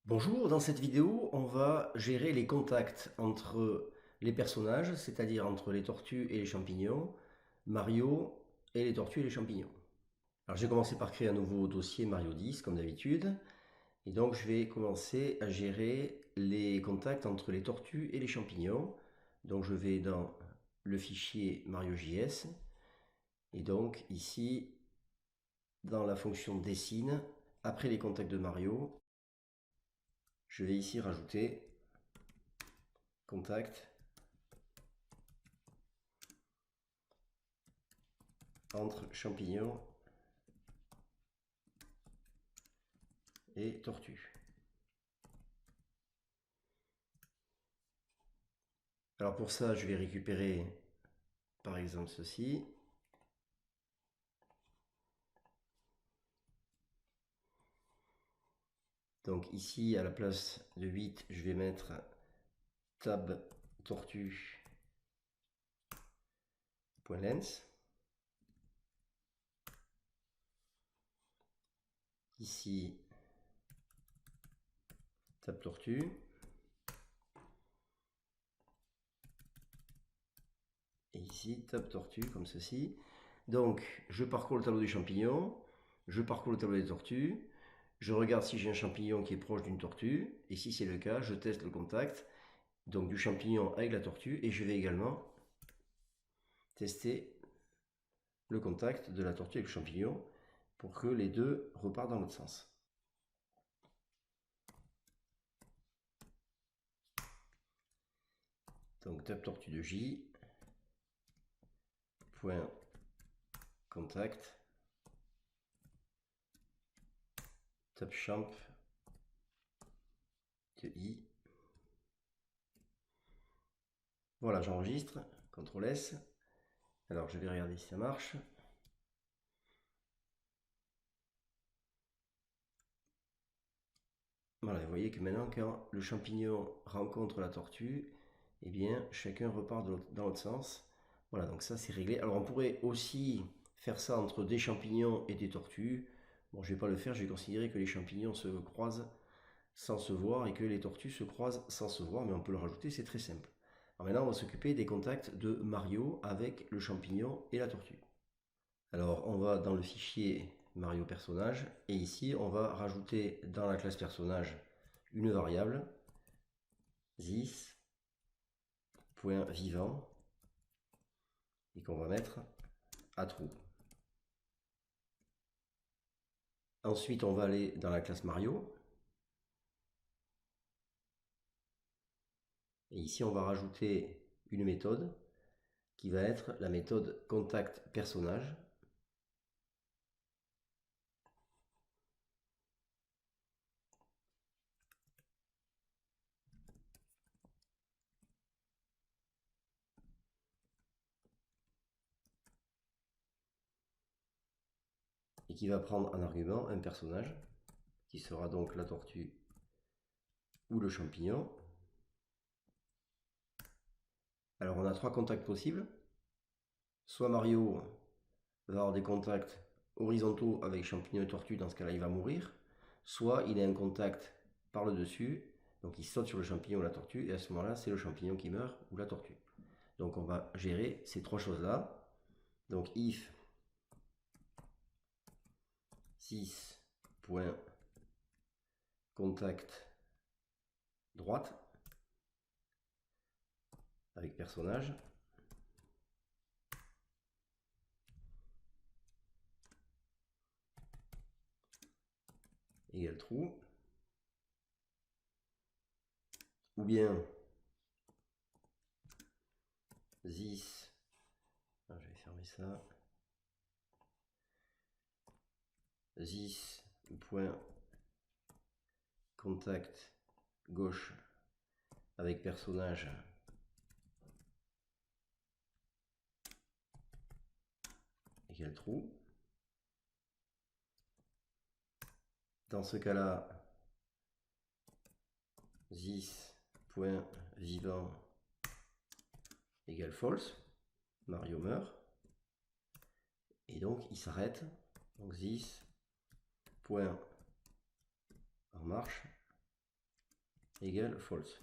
Bonjour, dans cette vidéo, on va gérer les contacts entre les personnages, c'est-à-dire entre les tortues et les champignons, Mario et les tortues et les champignons. Alors j'ai commencé par créer un nouveau dossier Mario 10 comme d'habitude, et donc je vais commencer à gérer les contacts entre les tortues et les champignons. Donc je vais dans le fichier MarioJS, et donc ici, dans la fonction dessine, après les contacts de Mario, je vais ici rajouter contact entre champignons et tortues. Alors pour ça, je vais récupérer par exemple ceci. Donc ici, à la place de 8, je vais mettre tab tortue.lens. Ici, tab tortue. Et ici, tab tortue, comme ceci. Donc, je parcours le tableau des champignons, je parcours le tableau des tortues, je regarde si j'ai un champignon qui est proche d'une tortue, et si c'est le cas, je teste le contact donc du champignon avec la tortue, et je vais également tester le contact de la tortue avec le champignon pour que les deux repartent dans l'autre sens. Donc tab tortue de J, point contact, tab champ de I. Voilà, j'enregistre, CTRL S. Alors je vais regarder si ça marche. Voilà, vous voyez que maintenant quand le champignon rencontre la tortue, eh bien chacun repart dans l'autre sens. Voilà, donc ça c'est réglé. Alors on pourrait aussi faire ça entre des champignons et des tortues. Bon, je vais pas le faire, je vais considérer que les champignons se croisent sans se voir et que les tortues se croisent sans se voir, mais on peut le rajouter, c'est très simple. Alors maintenant, on va s'occuper des contacts de Mario avec le champignon et la tortue. Alors, on va dans le fichier Mario personnage et ici, on va rajouter dans la classe personnage une variable this.vivant et qu'on va mettre à true. Ensuite, on va aller dans la classe Mario. Et ici, on va rajouter une méthode qui va être la méthode contact personnage. Et qui va prendre en argument un personnage qui sera donc la tortue ou le champignon. Alors on a trois contacts possibles. Soit Mario va avoir des contacts horizontaux avec champignon et tortue, dans ce cas-là il va mourir. Soit il a un contact par le dessus, donc il saute sur le champignon ou la tortue, et à ce moment-là c'est le champignon qui meurt ou la tortue. Donc on va gérer ces trois choses-là. Donc if 6.contact droite avec personnage égale true, ou bien this, je vais fermer ça, this.contact gauche avec personnage égale true. Dans ce cas-là, this.vivant égale false. Mario meurt. Et donc il s'arrête. Donc this. En marche égale false.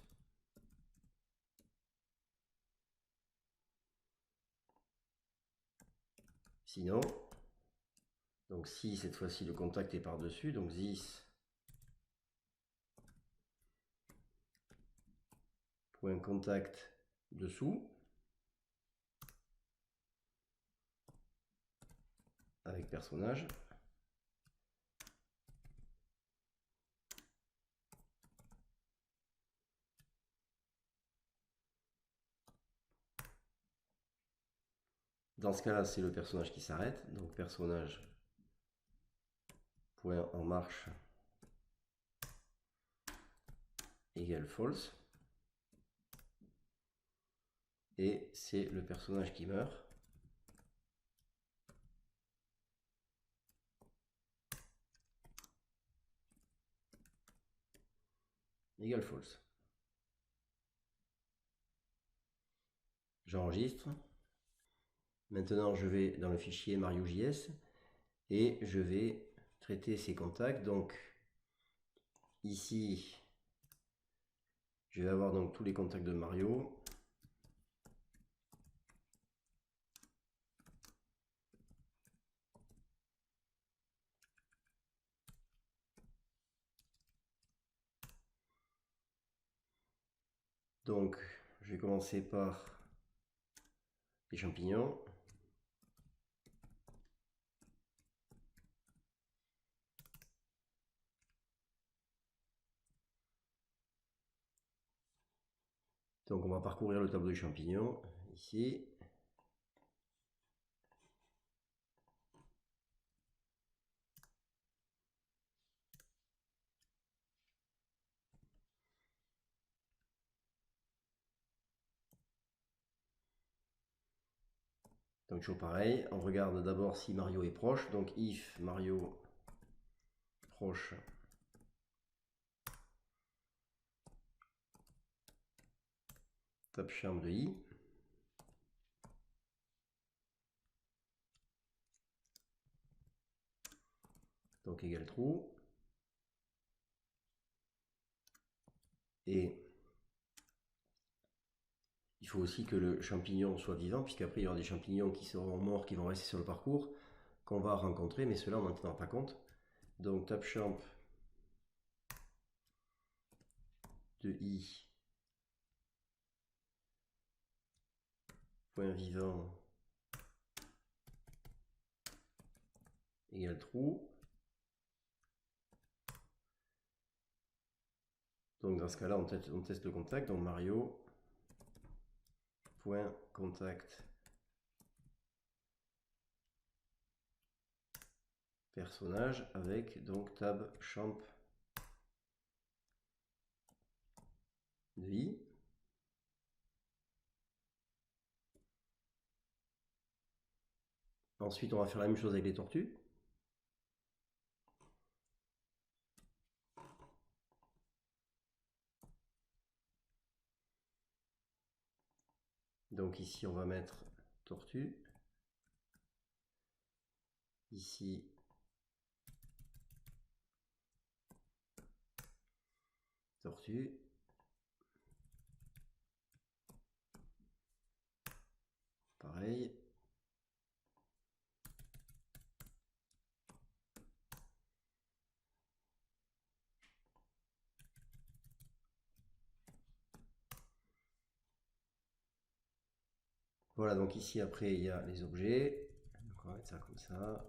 Sinon, donc si cette fois-ci le contact est par-dessus, donc this point contact dessous, avec personnage, dans ce cas-là, c'est le personnage qui s'arrête, donc personnage point en marche égale false, et c'est le personnage qui meurt, égale false. J'enregistre. Maintenant, je vais dans le fichier Mario.js et je vais traiter ces contacts. Donc, ici, je vais avoir donc tous les contacts de Mario. Donc, je vais commencer par les champignons. Donc, on va parcourir le tableau des champignons, ici. Donc, toujours pareil, on regarde d'abord si Mario est proche. Donc, if Mario proche tabchamp de i. Donc, égale true. Et il faut aussi que le champignon soit vivant, puisqu'après il y aura des champignons qui seront morts, qui vont rester sur le parcours, qu'on va rencontrer, mais cela on n'en tiendra pas compte. Donc tabchamp de i point vivant égale true. Donc dans ce cas-là, on teste le contact. Donc Mario point contact personnage avec donc tab champ de i. Ensuite, on va faire la même chose avec les tortues. Donc ici, on va mettre tortue. Ici, tortue. Pareil. Voilà, donc ici après il y a les objets. Donc on va mettre ça comme ça.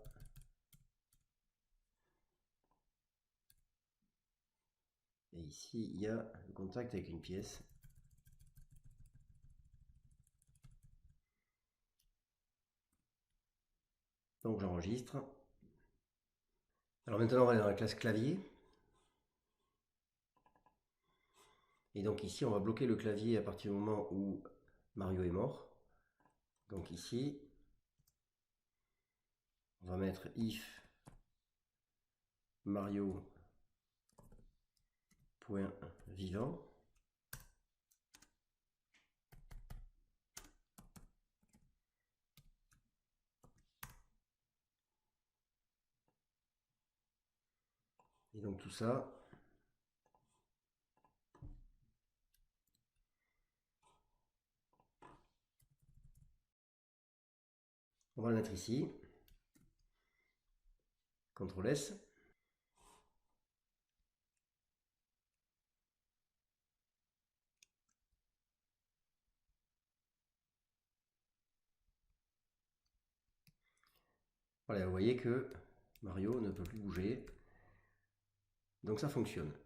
Et ici il y a le contact avec une pièce. Donc j'enregistre. Alors maintenant on va aller dans la classe clavier. Et donc ici on va bloquer le clavier à partir du moment où Mario est mort. Donc ici on va mettre if Mario point vivant. Et donc tout ça On va le mettre ici. CTRL S. Voilà, vous voyez que Mario ne peut plus bouger. Donc ça fonctionne.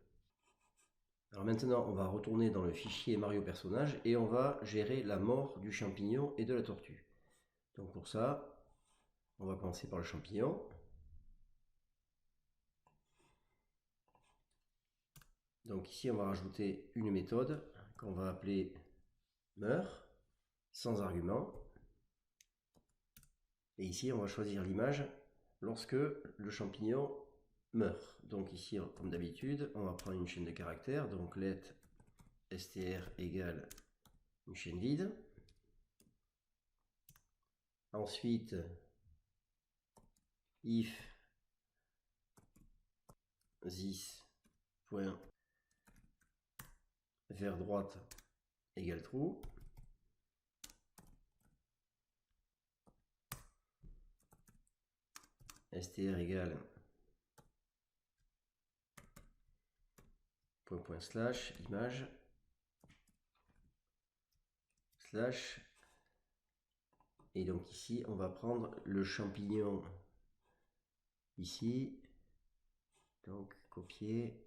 Alors maintenant, on va retourner dans le fichier Mario personnage et on va gérer la mort du champignon et de la tortue. Donc pour ça, on va commencer par le champignon. Donc ici, on va rajouter une méthode qu'on va appeler meurt, sans argument. Et ici, on va choisir l'image lorsque le champignon meurt. Donc ici, comme d'habitude, on va prendre une chaîne de caractères. Donc let str égale une chaîne vide. Ensuite, if this point vers droite égale true. Str égale point slash image slash, et donc ici on va prendre le champignon ici, donc copier,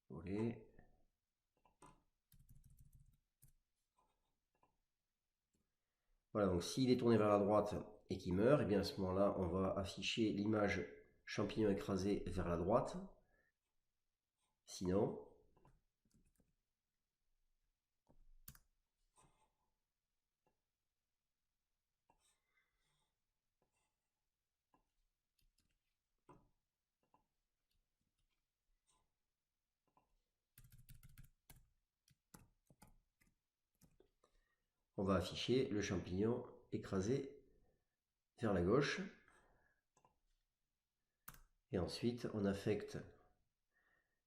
coller. Voilà, donc s'il est tourné vers la droite et qu'il meurt, et bien à ce moment-là, on va afficher l'image champignon écrasé vers la droite. Sinon, on va afficher le champignon écrasé vers la gauche. Et ensuite, on affecte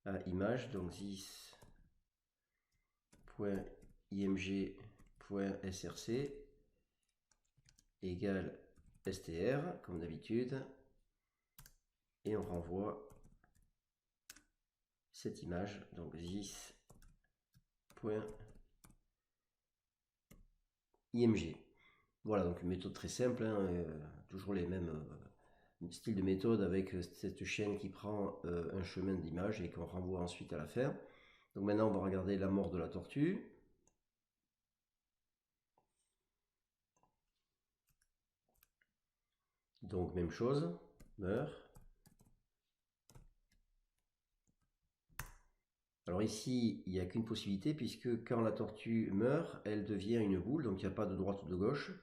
à image, donc this.img.src égale str, comme d'habitude, et on renvoie cette image, donc this.img. Voilà, donc une méthode très simple, hein, toujours les mêmes styles de méthode avec cette chaîne qui prend un chemin d'image et qu'on renvoie ensuite à la fin. Donc maintenant, on va regarder la mort de la tortue. Donc même chose, meurt. Alors ici, il n'y a qu'une possibilité puisque quand la tortue meurt, elle devient une boule, donc il n'y a pas de droite ou de gauche.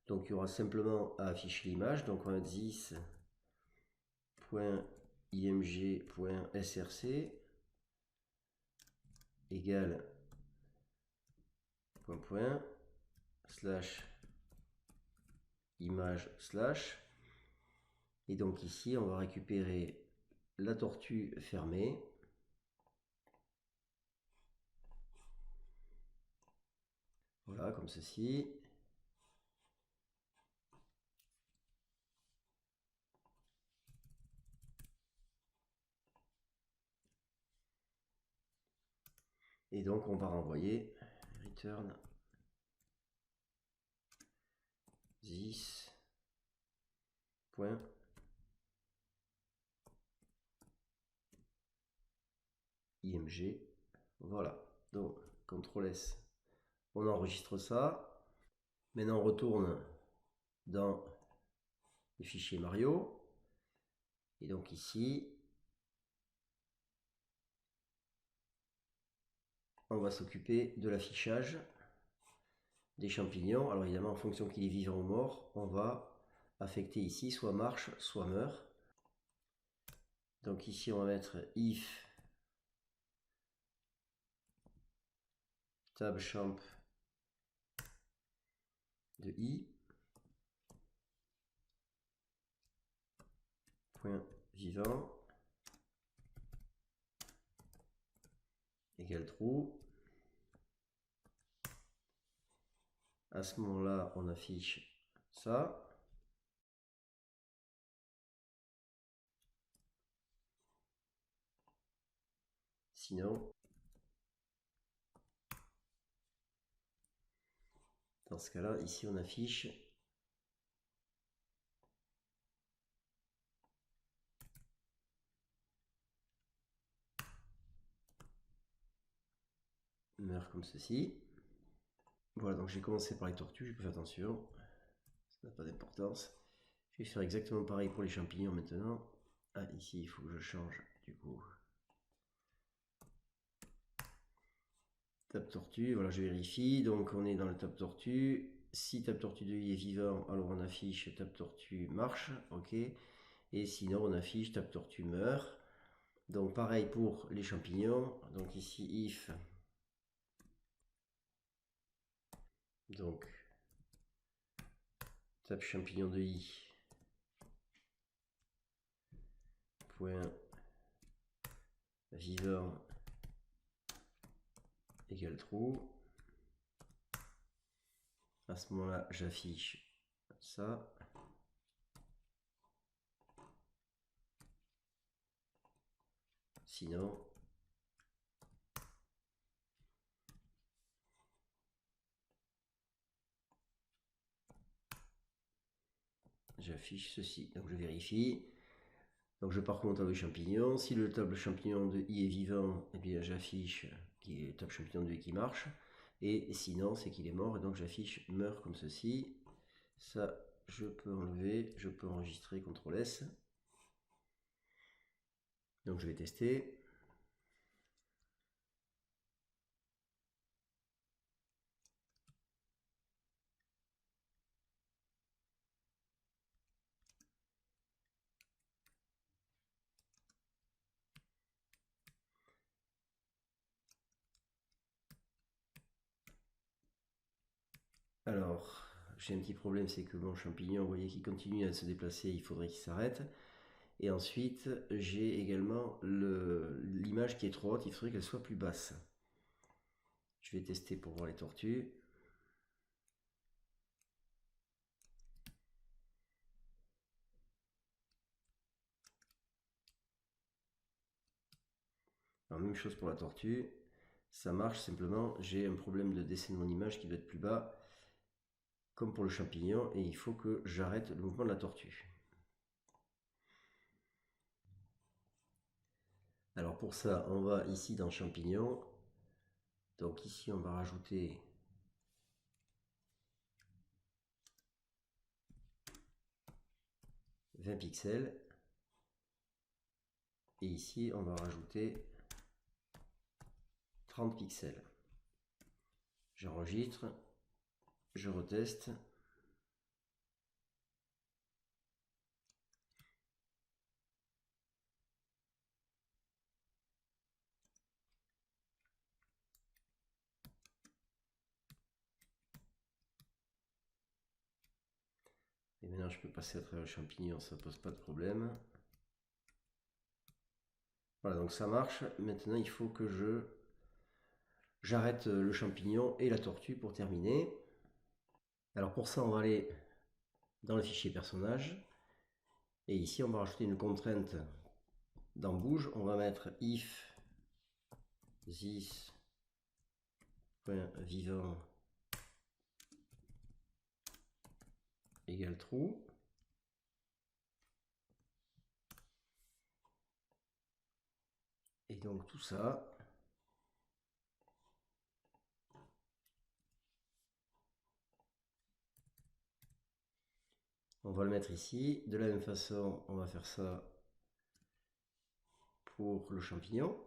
Donc il y aura simplement à afficher l'image, donc on va mettre this.img.src égale slash image slash, et donc ici on va récupérer la tortue fermée. Voilà, comme ceci. Et donc on va renvoyer return this.img. Voilà, donc CTRL S, on enregistre ça. Maintenant on retourne dans le fichier Mario. Et donc ici, on va s'occuper de l'affichage des champignons. Alors évidemment, en fonction qu'il est vivant ou mort, on va affecter ici soit marche, soit meurt. Donc ici, on va mettre if tab champ de i point vivant égale true. À ce moment-là, on affiche ça. Sinon, dans ce cas-là, ici on affiche meurt comme ceci. Voilà, donc j'ai commencé par les tortues, je peux faire attention, ça n'a pas d'importance. Je vais faire exactement pareil pour les champignons maintenant. Ah, ici il faut que je change du coup. Table tortue, voilà, je vérifie. Donc on est dans le table tortue. Si table tortue de i est vivant, alors on affiche table tortue marche, ok. Et sinon on affiche table tortue meurt. Donc pareil pour les champignons. Donc ici if. Donc table champignon de i. Point vivant égale true. À ce moment-là, j'affiche ça. Sinon, j'affiche ceci. Donc je vérifie. Donc je parcours mon tableau champignon. Si le table champignon de i est vivant, eh bien j'affiche qui est le table champignon de i qui marche. Et sinon, c'est qu'il est mort. Et donc j'affiche meurt comme ceci. Ça, je peux enlever. Je peux enregistrer CTRL S. Donc je vais tester. Alors, j'ai un petit problème, c'est que mon champignon, vous voyez qu'il continue à se déplacer, il faudrait qu'il s'arrête. Et ensuite, j'ai également l'image qui est trop haute, il faudrait qu'elle soit plus basse. Je vais tester pour voir les tortues. Alors, même chose pour la tortue. Ça marche, simplement, j'ai un problème de dessin de mon image qui doit être plus bas, comme pour le champignon, et il faut que j'arrête le mouvement de la tortue. Alors pour ça, on va ici dans champignon. Donc ici, on va rajouter « 20 pixels ». Et ici, on va rajouter 30 pixels. J'enregistre, je reteste. Et maintenant, je peux passer à travers le champignon, ça ne pose pas de problème. Voilà, donc ça marche. Maintenant, il faut que j'arrête le champignon et la tortue pour terminer. Alors pour ça, on va aller dans le fichier personnage. Et ici, on va rajouter une contrainte dans bouge. On va mettre if this.vivant égale true. Et donc tout ça, on va le mettre ici. De la même façon, on va faire ça pour le champignon.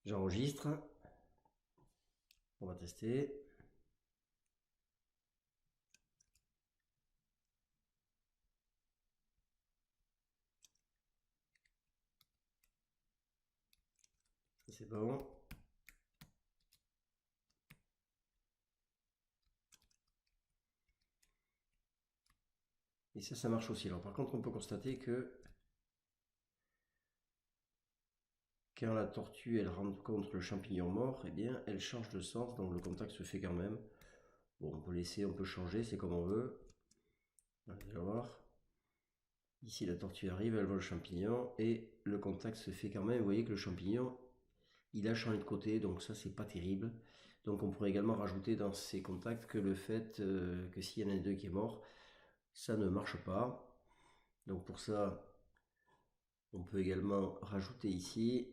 J'enregistre. On va tester. C'est bon. Et ça marche aussi. Alors par contre, on peut constater que quand la tortue elle rencontre le champignon mort, eh bien elle change de sens, donc le contact se fait quand même. Bon, on peut laisser, on peut changer, c'est comme on veut. Vous allez voir. Ici la tortue arrive, elle voit le champignon et le contact se fait quand même. Vous voyez que le champignon, il a changé de côté, donc ça c'est pas terrible. Donc on pourrait également rajouter dans ces contacts que le fait que s'il y en a un des deux qui est mort, ça ne marche pas. Donc pour ça, on peut également rajouter ici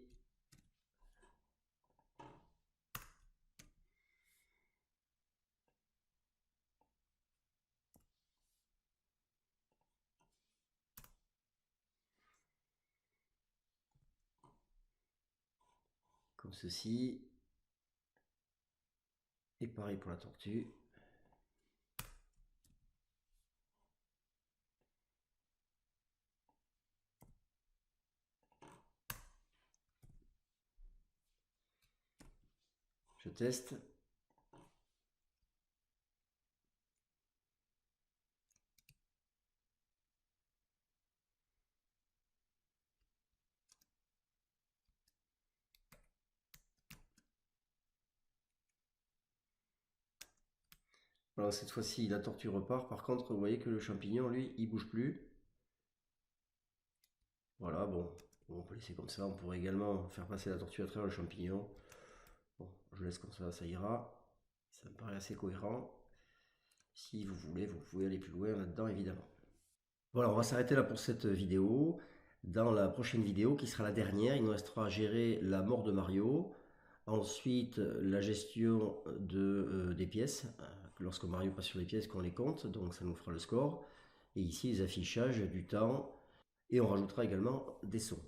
comme ceci. Et pareil pour la tortue. Je teste. Alors cette fois-ci, la tortue repart. Par contre, vous voyez que le champignon, lui, il bouge plus. Voilà, bon, on peut laisser comme ça. On pourrait également faire passer la tortue à travers le champignon. Bon, je laisse comme ça ira. Ça me paraît assez cohérent. Si vous voulez, vous pouvez aller plus loin là-dedans, évidemment. Voilà, on va s'arrêter là pour cette vidéo. Dans la prochaine vidéo, qui sera la dernière, il nous restera à gérer la mort de Mario. Ensuite, la gestion des pièces. Lorsque Mario passe sur les pièces, qu'on les compte, donc ça nous fera le score. Et ici, les affichages du temps. Et on rajoutera également des sons.